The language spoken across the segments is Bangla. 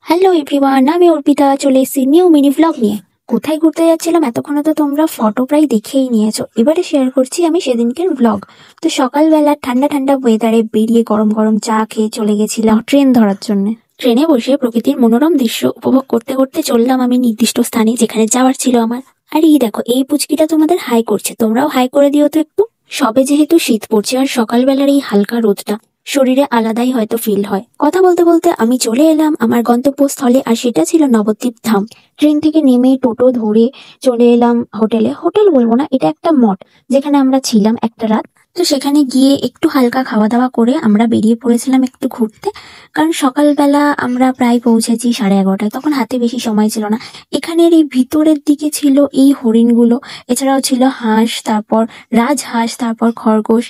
হ্যালো এভরিওয়ান, আমি অর্পিতা চলে এসেছি নিউ মিনি ভ্লগ নিয়ে। কোথায় ঘুরতে যাচ্ছিলাম এতক্ষণে তো তোমরা ফটো প্রায় দেখেই নিয়েছো। এবারে শেয়ার করছি আমি সেদিনকের ভ্লগ। তো সকালবেলা ঠান্ডা ঠান্ডা ওয়েদারে বেরিয়ে গরম গরম চা খেয়ে চলে গেছিলাম ট্রেন ধরার জন্য। ট্রেনে বসে প্রকৃতির মনোরম দৃশ্য উপভোগ করতে করতে চললাম আমি নির্দিষ্ট স্থানে যেখানে যাওয়ার ছিল আমার। আর এই দেখো, এই পুচকিটা তোমাদের হাই করছে, তোমরাও হাই করে দিও তো একটু। সবে যেহেতু শীত পড়ছে আর সকালবেলার এই হালকা রোদটা শরীরে আলাদাই হয়তো ফিল হয়। কথা বলতে বলতে আমি চলে এলাম আমার গন্তব্যস্থলে, আর সেটা ছিল নবদ্বীপ ধাম। ট্রেন থেকে নেমে টোটো ধরে চলে এলাম হোটেলে। হোটেল বলবো না, এটা একটা মঠ যেখানে আমরা ছিলাম একটা রাত। তো সেখানে গিয়ে একটু হালকা খাওয়া দাওয়া করে আমরা বেরিয়ে পড়েছিলাম একটু ঘুরতে। কারণ সকালবেলা আমরা প্রায় পৌঁছেছি 11:30টায়, তখন হাতে বেশি সময় ছিল না। এখানের এই ভিতরের দিকে ছিল এই হরিণগুলো, এছাড়াও ছিল হাঁস, তারপর রাজহাঁস, তারপর খরগোশ,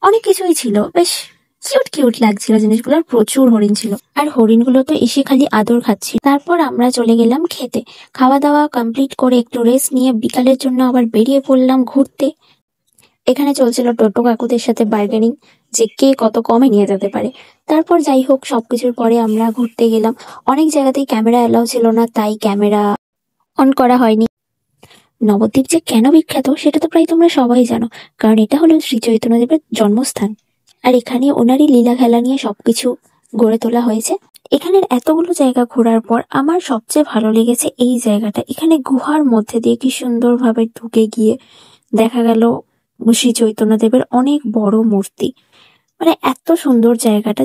অনেক কিছুই ছিল। বেশ কিউট কিউট লাগছিল জিনিসগুলো, আর প্রচুর হরিণ ছিল। আর হরিণগুলো তো এসে খালি আদর খাচ্ছিল। তারপর আমরা চলে গেলাম খেতে। খাওয়া দাওয়া কমপ্লিট করে একটু রেস্ট নিয়ে বিকালের জন্য আবার বেরিয়ে পড়লাম ঘুরতে। এখানে চলছিল টোটো কাকুদের সাথে বার্গেনিং, যে কে কত কমে নিয়ে যেতে পারে। তারপর যাই হোক, সবকিছুর পরে আমরা ঘুরতে গেলাম। অনেক জায়গাতেই ক্যামেরা অ্যালাউ ছিল না, তাই ক্যামেরা অন করা হয়নি। নবদ্বীপ যে কেন বিখ্যাত সেটা তো প্রায় তোমরা সবাই জানো, কারণ এটা হলো শ্রী চৈতন্যদেবের জন্মস্থান। আর এখানে ওনারই লীলা খেলা নিয়ে সবকিছু গড়ে তোলা হয়েছে। এখানের এতগুলো জায়গা ঘোরার পর আমার সবচেয়ে ভালো লেগেছে এই জায়গাটা। এখানে গুহার মধ্যে দিয়ে কি সুন্দরভাবে ঢুকে গিয়ে দেখা গেল শ্রী চৈতন্যদেবের অনেক বড় মূর্তি। মানে এত সুন্দর জায়গাটা,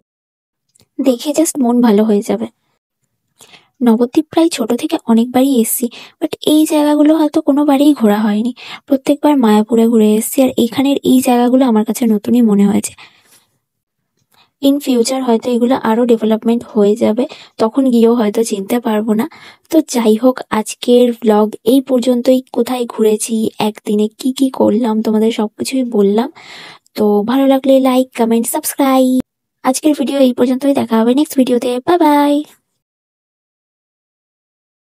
দেখে জাস্ট মন ভালো হয়ে যাবে। নবদ্বীপ প্রায় ছোট থেকে অনেকবারই এসেছি, বাট এই জায়গাগুলো হয়তো কোনোবারই ঘোরা হয়নি। প্রত্যেকবার মায়াপুরে ঘুরে এসেছি, আর এখানের এই জায়গাগুলো আমার কাছে নতুনই মনে হয়েছে। ইন ফিউচার হয়তো এগুলো আরো ডেভেলপমেন্ট হয়ে যাবে, তখন গিয়েও হয়তো চিনতে পারবো না। তো যাই হোক, আজকের ব্লগ এই পর্যন্তই। কোথায় ঘুরেছি, একদিনে কি কি করলাম, তোমাদের সবকিছুই বললাম। তো ভালো লাগলে লাইক, কমেন্ট, সাবস্ক্রাইব। আজকের ভিডিও এই পর্যন্তই, দেখা হবে নেক্সট ভিডিওতে। Bye bye.